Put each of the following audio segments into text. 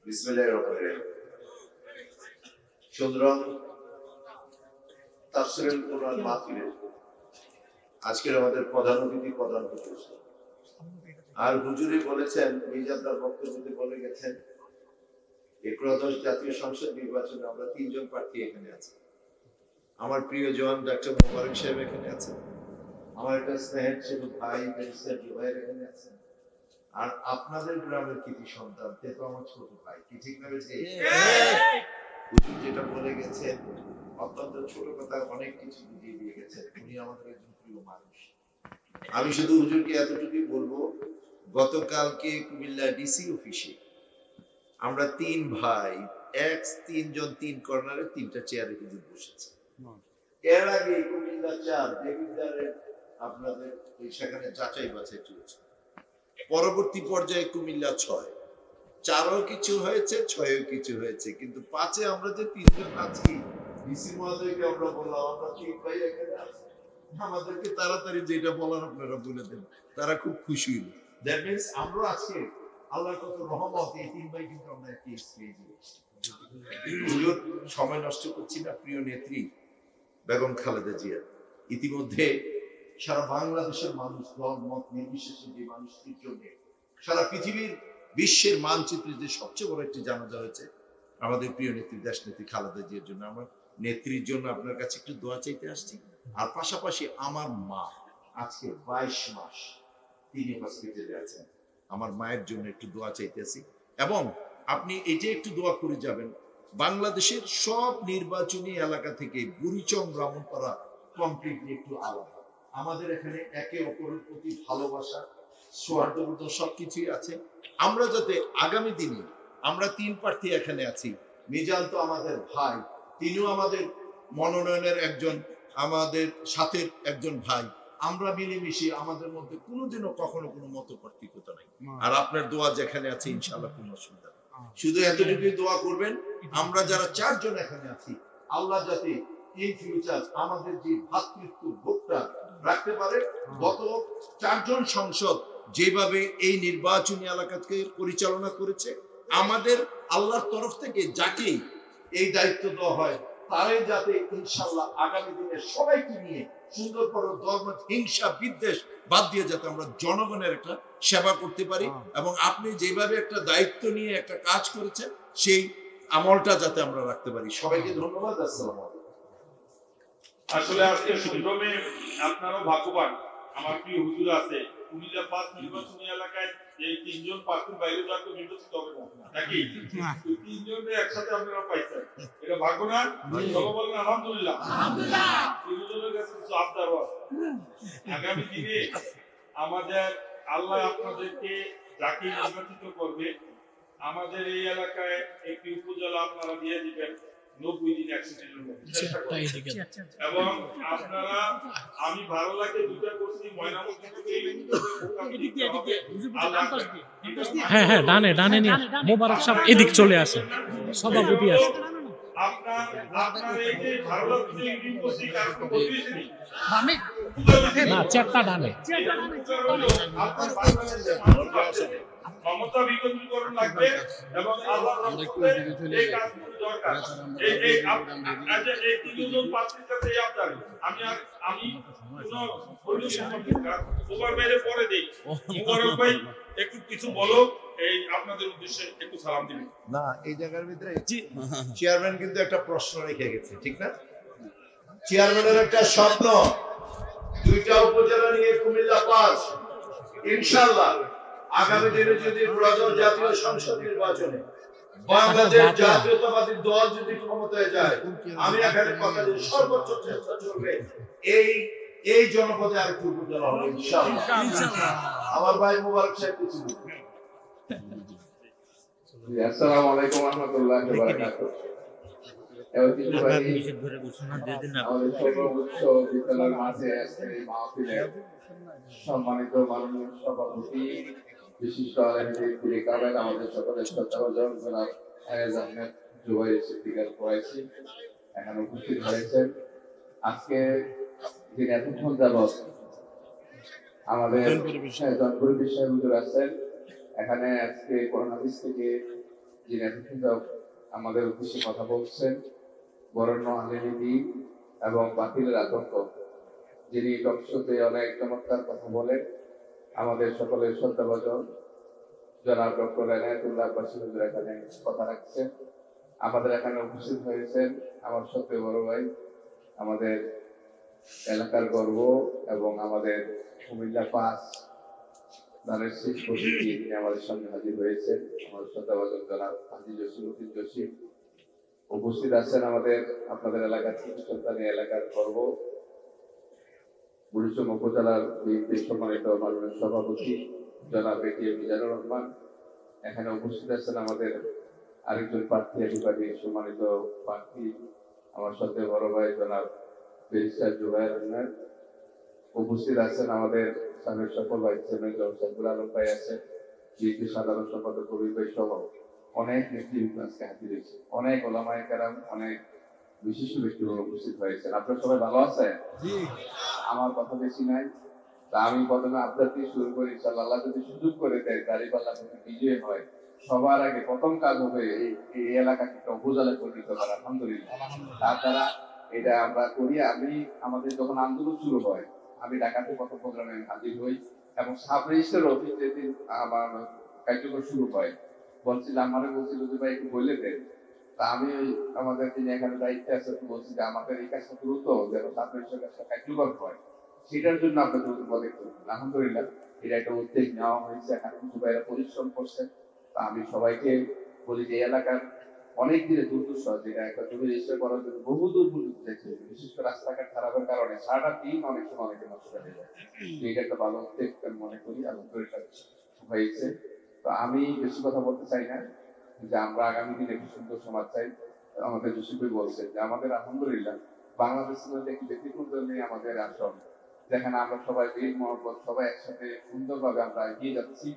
বিসমিল্লাহির রহমানির রহিম। সুতরাং তাফসীরুল কুরআন মাহফিলের আজকের আমাদের প্রধান অতিথি প্রধান হুজুর, আর হুজুরই বলেছেন, মিজান তার বক্তব্যে বলে গেছেন, একাদশ জাতীয় সংসদ নির্বাচনে আমরা 3 জন প্রার্থী এখানে আছি। আমার প্রিয় জন ডক্টর মোবারক সাহেব এখানে আছেন, আমার একটা স্নেহের ছোট ভাই ব্যারিস্টার জুবাইর এখানে আছেন, আর আপনাদের গ্রামের কৃতি সন্তান তে তো আমার ছোট ভাই, কি ঠিক না? হুজুর যেটা বলে গেছেন অত্যন্ত ছোট কথা, অনেক কিছু বুঝিয়ে দিয়ে গেছেন। উনি আমাদের একজন প্রিয় মানুষ। আমি শুধু হুজুরকে এতটুকুই বলবো, গতকালকে কুমিল্লা ডিসি অফিসে আমরা 3 ভাই, 3 জন 3 কর্নারে 3টা চেয়ারে হুজুর বসেছে। এর আগে কুমিল্লা 4 দেবিদ্বারের আপনাদের সেখানে যাচাই বাছাই চলছে। পরবর্তী পর্যায়ে কুমিল্লা 6, 4ও কিছু হয়েছে, 6ও কিছু হয়েছে, কিন্তু 5-এ আমরা যে 3 জন আছি, ডিসি মহোদয়কে আমরা বললাম আমরা 3 ভাই এখানে আছি, আমাদেরকে তাড়াতাড়ি যেটা বলার আপনারা বলে দেন, তারা খুব খুশি হলো। দ্যাট মিন্স আমরা আজকে আল্লাহর কত রহমত, এই 3 ভাই কিন্তু আমরা একই স্টেজে। হুজুর সময় নষ্ট করছি না, প্রিয় নেত্রী বেগম খালেদা জিয়া ইতিমধ্যে সারা বাংলাদেশের মানুষ দল মত নির্বিশেষে যে মানুষটির জন্য সারা পৃথিবীর বিশ্বের মানচিত্রে যে সবচেয়ে বড় একটি জানাজা হয়েছে আমাদের প্রিয় নেত্রী দেশ নেত্রী খালেদা জিয়ার জন্য। আমার নেত্রীর জন্য আপনার কাছে একটু দোয়া চাইতে আসছি, আর পাশাপাশি আমার মা আজকে 22 মাস তিনি হসপিটালে আছেন, আমার মায়ের জন্য একটু দোয়া চাইতেছি। এবং আপনি এই যে একটু দোয়া করে যাবেন, বাংলাদেশের সব নির্বাচনী এলাকা থেকে বুড়িচং ব্রাহ্মণপাড়া কমপ্লিটলি একটু আলাদা। আমাদের এখানে একে অপরের প্রতি ভালোবাসা, সৌহার্দ্যবোধ সবকিছুই আছে। আমরা যাতে আগামী দিনে, আমরা 3 প্রার্থী এখানে আছি, মিজান তো আমাদের ভাই, তিনিও আমাদের মনোনয়নের একজন, আমাদের সাথে একজন ভাই, আমরা মিলেমিশে আমাদের মধ্যে কোনোদিনও কখনো কোনো মত পার্থক্যতা নাই। আর আপনার দোয়া যেখানে আছে ইনশাআল্লাহ কোনো অসুবিধা নেই। শুধু এতটুকুই দোয়া করবেন, আমরা যারা 4 জন এখানে আছি, আল্লাহ যাতে ইন ফিউচার আমাদের যে ভাতৃত্ব ভোটটা রাখতে পারে। গত 4 জন সংসদ যেভাবে এই নির্বাচনী এলাকাকে পরিচালনা করেছে, আমাদের আল্লাহর তরফ থেকে যাকে এই দায়িত্ব দেওয়া হয়, তারাই যাতে ইনশাআল্লাহ আগামী দিনে সবাইকে নিয়ে সুন্দর করে ধর্ম হিংসা বিদ্বেষ বাদ দিয়ে যাতে আমরা জনগণের একটা সেবা করতে পারি। এবং আপনি যেভাবে একটা দায়িত্ব নিয়ে একটা কাজ করেছেন, সেই আমলটা যাতে আমরা রাখতে পারি। সবাইকে ধন্যবাদ। আসসালামু আলাইকুম। আসলে আজকে সংগ্রামে আপনারাও ভাগ্যবান, আমার প্রিয় হুজুর আছে কুমিল্লা 5 নির্বাচনী এলাকায় এই 3 জন প্রার্থীর বাইরে যাওয়ার নির্বাচিত হবে নাকি 3 জনের একসাথে আপনারা পাইছেন, এটা ভাগ্য না? সবাই বলেন আলহামদুলিল্লাহ। আলহামদুলিল্লাহ। 3 জনের কাছে কিছু আবদার আছে, আগামী দিনে আমাদের আল্লাহ আপনাদেরকে যাকে নির্বাচিত করবে, আমাদের এই এলাকায় একটি উপজেলা আপনারা দিয়ে দিবেন 90 দিন 100 দিনের মধ্যে চেষ্টা করবেন। এবং আপনারা, আমি ভালো লাগে দুটা করছি, ময়নামতি থেকে হ্যাঁ হ্যাঁ, ডানে ডানে নিয়ে মোবারক সাহেব এদিক চলে আসে, সভাপতি আছে। আপনার এই যে ভালো লাগছে ইউনিট করছি কাজ করতেছি না, চেকটা ডানে। আপনার বাংলাদেশের মানুষ আছে ক্ষমতা বিকেন্দ্রীকরণ লাগবে এবং আল্লাহর রহমতে এই কাজগুলো দরকার। এই এই 3 জন প্রার্থীর কাছে এই আবদার, আমি কোনো ওভার বাইরে পরে দেই। মুবারক ভাই একটু কিছু বলো, এই আপনাদের উদ্দেশ্যে একটু সালাম দিবেন। না, এই জায়গার ভিতরে চেয়ারম্যান কিন্তু একটা প্রশ্ন রেখে গেছে, ঠিক না? চেয়ারম্যানের একটা স্বপ্ন, 2টা উপজেলা নিয়ে কুমিল্লা 5, ইনশাআল্লাহ আগামী দিনে যদি প্রয়োজন জাতীয় সংসদ নির্বাচনে বাংলাদেশ জাতীয়তাবাদী দল যদি ক্ষমতায় যায়, আমি এখানে কথা যে সর্বোচ্চ চেষ্টা চলবে এই জনপদে আর একটু উপজেলা হবে ইনশাআল্লাহ। আমার ভাই মোবারক সাহেব কিছু বলবেন। আসসালামু আলাইকুম ওয়া রাহমাতুল্লাহি ওয়া বারাকাতুহু। আমাদের সর্বোচ্চ বিদ্যালয়ের মাঝে আজকের এই মাহফিলে সম্মানিত মাননীয় সভাপতি বিশিষ্ট আলেমদের কাবেল, আমাদের সকলের শ্রদ্ধাভাজন জনাব আয়েজ আহমেদ জুবাইর সিদ্দিকার কুরাইশি এখানে উপস্থিত হয়েছেন। আজকে যিনি এতক্ষণ যাবৎ আমাদের জনপুর বিষয় হুজুর আছেন, এখানে আজকে কোরআন হাদিস থেকে যিনি এতক্ষণ আমাদের উদ্দেশ্যে কথা বলছেন, বরেণ্য আলিমী এবং বাতিলের আতঙ্ক, যিনি টকশোতে অনেক চমৎকার কথা বলেন, আমাদের সকলের শ্রদ্ধাভাজন জনাব ডক্টর এনায়েতুল্লাহ আব্বাসী হুজুর এখানে কথা রাখছেন। আমাদের এখানে উপস্থিত হয়েছেন আমার সবচেয়ে বড় ভাই, আমাদের এলাকার গর্ব এবং আমাদের কুমিল্লা 5 ধানের শীষ প্রতীকী তিনি আমাদের সামনে হাজির হয়েছেন, আমাদের শ্রদ্ধাভাজন জনাব হাজী জসিমউদ্দিন জসিম। উপস্থিত আছেন আমাদের আপনাদের এলাকার শিশু সন্তানী এলাকার গর্ব বুড়িচং উপজেলার বিএনপি সম্মানিত মাননীয় সভাপতি জনাব এটিএম মিজানুর রহমান। এখানে উপস্থিত আছেন আমাদের আরেকজন প্রার্থী একেবারে সম্মানিত প্রার্থী আমার সাথে বড় ভাই জনাব ব্যারিস্টার জুবায়ের আহমেদ। উপস্থিত আছেন আমাদের সাবেক সফল ভাইস চেয়ারম্যান জনাব সাইফুল আলম ভাই আছেন, বিএনপি সাধারণ সম্পাদক কবির ভাই সহ অনেক নেতৃবৃন্দ আজকে হাজির হয়েছে, অনেক ওলামায়ে কেরাম, অনেক বিশিষ্ট ব্যক্তিবর্গ উপস্থিত হয়েছেন। আপনারা সবাই ভালো আছেন? আমার কথা বেশি নাই, তা আমি প্রথমে আপনার দিয়ে শুরু করি। ইনশাআল্লাহ আল্লাহ যদি সুযোগ করে দেয়, দাঁড়িপাল্লা যদি বিজয় হয়, সবার আগে প্রথম কাজ হবে এই এলাকাকে একটা উপজেলায় পরিণত করা। আলহামদুলিল্লাহ, তাছাড়া এটা আমরা করি। আমাদের যখন আন্দোলন শুরু হয়, আমি ঢাকাতে কত প্রোগ্রামে হাজির হই এবং সাব রেজিস্ট্রার অফিস যেদিন আমার কার্যক্রম শুরু হয়, বলছিল যে ভাই একটু বলে দেন। তা আমি আমাদের যিনি এখানে দায়িত্বে আছে বলছি যে আমাদের এই কাজটা দ্রুত যেন সাব রেজিস্ট্রার কাজটা কার্যকর হয়, সেটার জন্য আপনার দ্রুত পদক্ষেপ করুন। আলহামদুলিল্লাহ এটা একটা উদ্যোগ নেওয়া হয়েছে, এখানে কিছু ভাইরা পরিশ্রম করছেন। তা আমি সবাইকে বলি যে এলাকার অনেক দিনে দুর্দশা, যেটা একটা জমি রেজিস্টার করার জন্য বহু দূর পর্যন্ত যেতে, বিশেষ করে রাস্তাঘাট খারাপের কারণে সারাটা দিন অনেক সময় অনেকে নষ্ট হয়ে যায়। এটা একটা ভালো উদ্যোগ আমি মনে করি, আলহামদুলিল্লাহ হয়েছে। তো আমি বেশি কথা বলতে চাই না, যে আমরা আগামী দিনে একটি সুন্দর সমাজ চাই। আমাদের জসিমভাই বলছেন যে আমাদের আলহামদুলিল্লাহ বাংলাদেশের মধ্যে একটি ব্যক্তিগত নিয়ে আমাদের আসন, যেখানে আমরা সবাই বীর মহব্বত সবাই একসাথে সুন্দরভাবে আমরা এগিয়ে যাচ্ছি।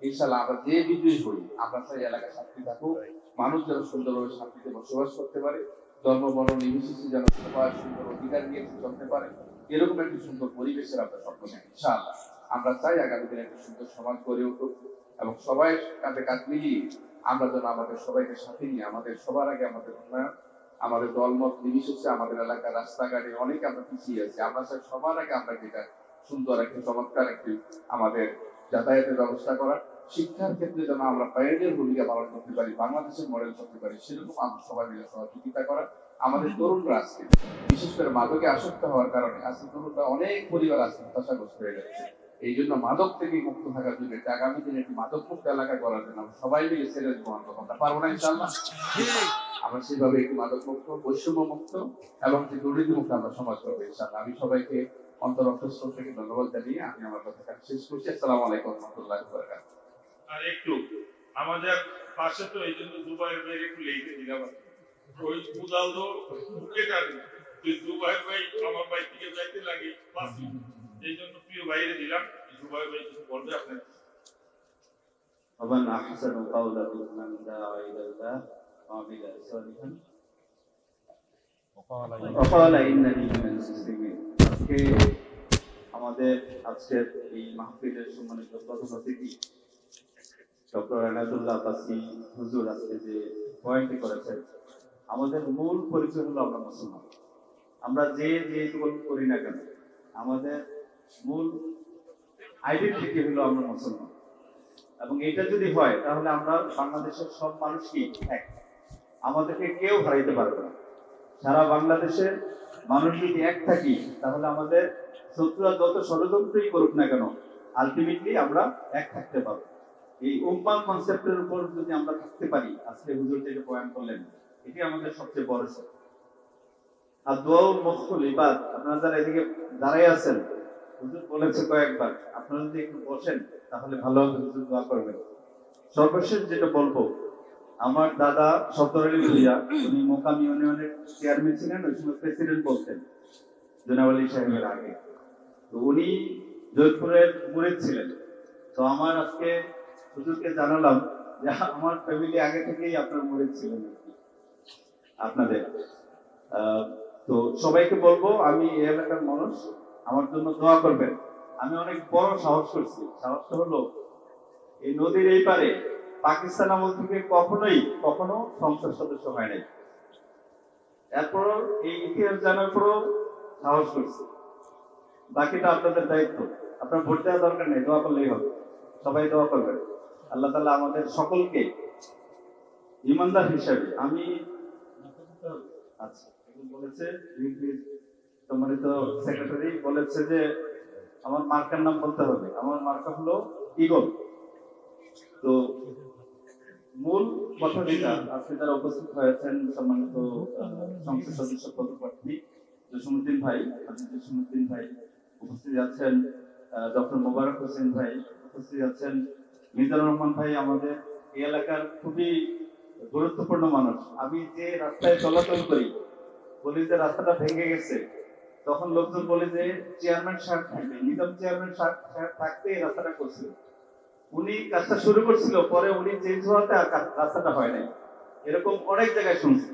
ইনশাআল্লাহ আমরা যে বিজয়ী হই, আমরা চাই এলাকায় শান্তি থাকুক, মানুষ যেন সুন্দরভাবে শান্তিতে বসবাস করতে পারে, ধর্ম বর্ণ নির্বিশেষে যেন সবাই সুন্দর অধিকার নিয়ে চলতে পারে, এরকম একটি সুন্দর পরিবেশের আমরা স্বপ্ন নেই। ইনশাআল্লাহ আমরা চাই আগামী দিনে একটি সুন্দর সমাজ গড়ে উঠুক এবং সবাই কাঁধে কাঁধ মিলিয়ে আমরা যেন আমাদের সবাইকে সাথে নিয়ে আমাদের সবার আগে আমাদের উন্নয়ন, আমাদের দলমত নির্বিশেষে আমাদের এলাকার রাস্তাঘাটে অনেকে আমরা পিছিয়ে আছি, আমরা চাই সবার আগে আমরা যেটা সুন্দর একটি চমৎকার একটি আমাদের যাতায়াতের ব্যবস্থা করা, শিক্ষার ক্ষেত্রে যেন আমরা পাইনিয়ার ভূমিকা পালন করতে পারি, বাংলাদেশের মডেল করতে পারি, সেরকম আমরা সবাই মিলে সহযোগিতা করা। আমাদের তরুণরা আজকে বিশেষ করে মাদকে আসক্ত হওয়ার কারণে আজকে তরুণরা অনেক পরিবার আজকে হতাশাগ্রস্ত হয়ে যাচ্ছে। এই জন্য মাদক থেকে মুক্ত থাকার জন্য আগামী দিনে একটি মাদক মুক্ত এলাকা করার জন্য আমরা সবাই মিলে চ্যালেঞ্জ গ্রহণ করতে পারবো না ইনশাআল্লাহ? আমরা সেভাবে একটি মাদক মুক্ত, বৈষম্য মুক্ত এবং দুর্নীতি মুক্ত আমরা সমাজ করবো ইনশাআল্লাহ। আমি সবাইকে অন্তরস্থল থেকে ধন্যবাদ জানিয়ে আমি আমার কথা শেষ করছি। আসসালামু আলাইকুম ওয়া রাহমাতুল্লাহি ওয়া বারাকাতুহু। আর একটু আমাদের পাশে তো এই জন্য জুবাইর ভাই একটু লেগে দিলাম, ওই উদাল তো বুকে টানে, জুবাইর ভাই আমার ভাই থেকে যাইতে লাগে পাশে, এই জন্য প্রিয় ভাইরে দিলাম। জুবাইর ভাই কিছু বলবে আপনার? ومن أحسن قولا ممن دعا إلى الله وعمل صالحا وقال إنني من المسلمين। আজকে আমাদের আজকের এই মাহফিলের সম্মানিত প্রধান অতিথি ডক্টর এনায়েতুল্লাহ আব্বাসী হুজুর আজকে যে পয়েন্টটি করেছেন, আমাদের মূল পরিচয় হলো আমরা মুসলমান। আমরা যে করি না কেন, আমাদের মূল আইডেন্টিটি হলো আমরা মুসলমান। এবং এটা যদি হয় তাহলে আমরা বাংলাদেশের সব মানুষই এক, আমাদেরকে কেউ হারাইতে পারবে না। সারা বাংলাদেশের মানুষ যদি এক থাকি তাহলে আমাদের শত্রুরা যত ষড়যন্ত্রই করুক না কেন, আলটিমেটলি আমরা এক থাকতে পারবো। এই উম্মাহ কনসেপ্টের উপর যদি আমরা থাকতে পারি, আজকে হুজুর যেটা বয়ান করলেন, এটি আমাদের সবচেয়ে বড় শক্তি। আর দোয়াউল মুখতুল ইবাদ, আপনারা যারা এদিকে দাঁড়াই আছেন, হুজুর বলেছে কয়েকবার, আপনারা যদি একটু বসেন তাহলে ভালো হবে, হুজুর দোয়া করবেন। সর্বশেষ যেটা বলবো, আমার দাদা সফদর আলী ভুইয়া, উনি মোকাম ইউনিয়নের চেয়ারম্যান ছিলেন, ওই সময় প্রেসিডেন্ট বলতেন জনাব আলী সাহেবের আগে। তো উনি জয়পুরের মুরিদ ছিলেন। তো আমার আজকে হুজুরকে জানালাম যে আমার ফ্যামিলি আগে থেকেই আপনার মুরিদ ছিলেন আপনাদের। তো সবাইকে বলবো, আমি এই এলাকার মানুষ, আমার জন্য দোয়া করবেন। আমি অনেক বড় সাহস করছি, সাহসটা হলো এই নদীর এই পারে পাকিস্তান আমল থেকে কখনো সংসদ সদস্য হয় নাই। এরপর এই ইতিহাস জানার পরও সাহস করছে। বাকিটা আপনাদের দায়িত্ব। আপনার ভোট দেওয়ার দরকার নেই, দোয়া করলেই হবে। সবাই দোয়া করবেন আল্লাহ তাআলা আমাদের সকলকে ইমানদার হিসাবে। আমি আচ্ছা বলেছে সম্মানিত সেক্রেটারি বলেছে যে আমার মার্কার নাম বলতে হবে। আমার মার্কা হলো ঈগল। তো মূল কথা যেটা আজকে যারা উপস্থিত হয়েছেন সম্মানিত সংসদ সদস্য পদপ্রার্থী জসীমউদ্দিন ভাই, জসীমউদ্দিন ভাই উপস্থিত আছেন, ডক্টর মোবারক হোসেন ভাই উপস্থিত আছেন, মিজানুর রহমান ভাই আমাদের এই এলাকার খুবই গুরুত্বপূর্ণ মানুষ। আমি যে রাস্তায় চলাচল করি বলি যে রাস্তাটা ভেঙে গেছে, তখন লোকজন বলে যে চেয়ারম্যান সাহেব থাকবে, নিজাম চেয়ারম্যান সাহেব থাকতে এই রাস্তাটা করছিল। উনি কাজটা শুরু করছিল, পরে উনি চেঞ্জ হওয়াতে আর রাস্তাটা হয় নাই। এরকম অনেক জায়গায় শুনছি।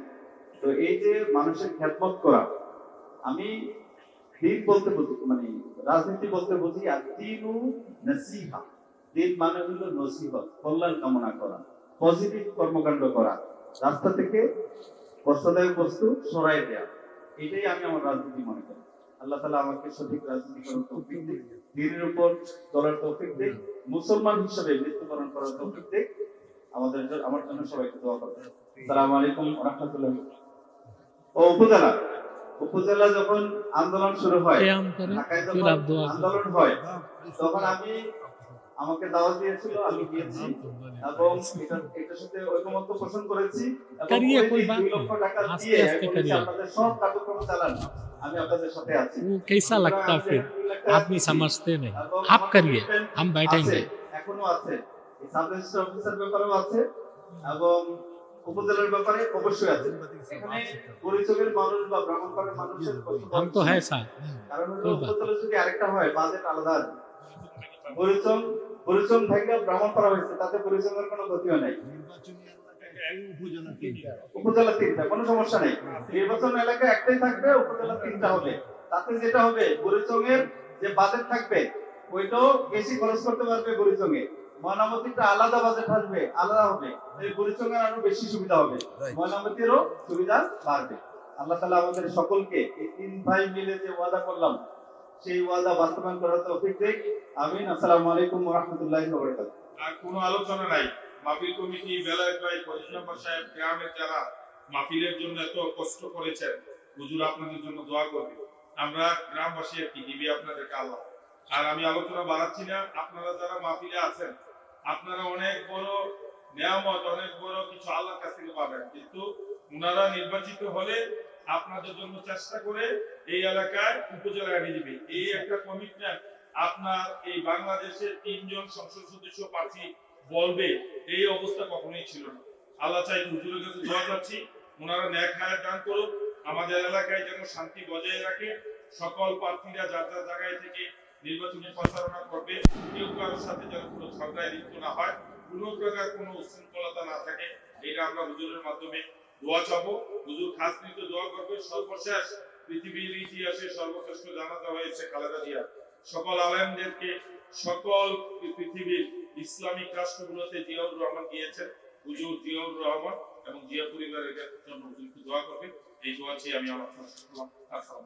তো এই যে মানুষের খেদমত করা, আমি দিন বলতে বুঝি, মানে রাজনীতি বলতে বুঝি আর দিনু নসিহা। দিন মানে হলো নসিহত, কল্যাণ কামনা করা, পজিটিভ কর্মকাণ্ড করা, রাস্তা থেকে কষ্টদায়ক বস্তু সরাই দেয়া। এটাই আমি আমার রাজনীতি মনে করি। আল্লাহ তাআলা আমাকে সঠিক রাজনীতি করার তৌফিক দিক, দিনের উপর চলার তৌফিক দিক, মুসলমান হিসেবে মৃত্যুবরণ করার তৌফিক দিক। আমার জন্য সবাইকে দোয়া করবেন। আসসালামু আলাইকুম ওয়া রাহমাতুল্লাহ। উপজেলা যখন আন্দোলন শুরু হয়, কিয়াম করে ঢাকায় ফির যখন আপ দোয়া করে। আন্দোলন হয়, তখন আমাকে দাওয়াত দিয়েছিল, আমি গিয়েছি এবং এটার সাথে ঐকমত্য পোষণ করেছি এবং करिए कोई बात 2 লক্ষ টাকা नहीं, দিয়ে आस्ते आस्ते বলেছি, करिए। আপনাদের সব কার্যক্রম চালান, আমি আপনাদের সাথে আছি। वो कैसा लगता फिर आदमी समझते नहीं। आप करिए, हम बैठेंगे। এখনো আছে, এই সাব রেজিস্ট্রার অফিসার ব্যাপারেও আছে এবং উপজেলার ব্যাপারে অবশ্যই আছে। এখানে পরিচয়ের মানুষ বা ব্রাহ্মণপাড়ার মানুষের हम तो है साथ। কারণ হলো कोई बात উপজেলা যদি আরেকটা হয় বাজেট আলাদা আছে। পরিচয় থেকে ব্রাহ্মণপাড়া হয়েছে, তাতে পরিচয়ের কোনো ক্ষতিও নাই। উপজেলা 3টা, কোনো সমস্যা নেই। নির্বাচন এলাকা একটাই থাকবে, উপজেলা 3টা হবে। তাতে যেটা হবে পরিচয়ের যে বাজেট থাকবে ওইটাও বেশি খরচ করতে পারবে পরিচয়ে। ময়নামতিটা আলাদা বাজেট থাকবে, আলাদা হবে, এই পরিচয়ের আরো বেশি সুবিধা হবে, ময়নামতিরও সুবিধা বাড়বে। আল্লাহ তাআলা আমাদের সকলকে এই 3 ভাই মিলে যে ওয়াদা করলাম সেই ওয়াদা বাস্তবায়ন করার তৌফিক দিক। আমিন। আসসালামু আলাইকুম ওয়া রাহমাতুল্লাহি ওয়া বারাকাতুহু। আর কোনো আলোচনা নাই। মাহফিল কমিটি, বেলায়েত ভাই, ফজলুল্লাহ সাহেব, গ্রামের যারা মাহফিলের জন্য এত কষ্ট করেছেন, হুজুর আপনাদের জন্য দোয়া করবে। আমরা গ্রামবাসী আর কি দিবি আপনাদেরকে আল্লাহ। আর আমি আলোচনা বাড়াচ্ছি না। আপনারা যারা মাহফিলে আছেন, আপনারা অনেক বড় নিয়ামত, অনেক বড় কিছু আল্লাহর কাছ থেকে পাবেন, কিন্তু ওনারা নির্বাচিত হলে আপনাদের জন্য চেষ্টা করে এই এলাকায় উপজেলা এনে দিবে, এই একটা কমিটমেন্ট আপনার এই বাংলাদেশের 3 জন সংসদ সদস্য প্রার্থী বলবে, এই অবস্থা কখনোই ছিল না। আল্লাহ চাই হুজুরের কাছে দোয়া চাচ্ছি, ওনারা ন্যাক হায়াত দান করুন, আমাদের এলাকায় যেন শান্তি বজায় রাখে। সকল প্রার্থীরা যার যার জায়গায় থেকে নির্বাচনী প্রচারণা করবে, কেউ কারোর সাথে যেন কোনো ঝগড়ায় লিপ্ত না হয়, কোনো প্রকার কোনো উচ্ছৃঙ্খলতা না থাকে, এটা আমরা হুজুরের মাধ্যমে দোয়া চাবো। হুজুর খাস নিতে দোয়া করবে। সর্বশেষ পৃথিবীর ইতিহাসে সর্বশ্রেষ্ঠ জানাজা হয়েছে খালেদা জিয়া। সকল আলেমদেরকে, সকল পৃথিবীর ইসলামিক রাষ্ট্রগুলোতে জিয়াউর রহমান গিয়েছেন, হুজুর জিয়াউর রহমান এবং জিয়া পরিবারের জন্য হুজুরকে দোয়া করবে। এই দোয়া চেয়ে আমি আমার আসসালামু আলাইকুম।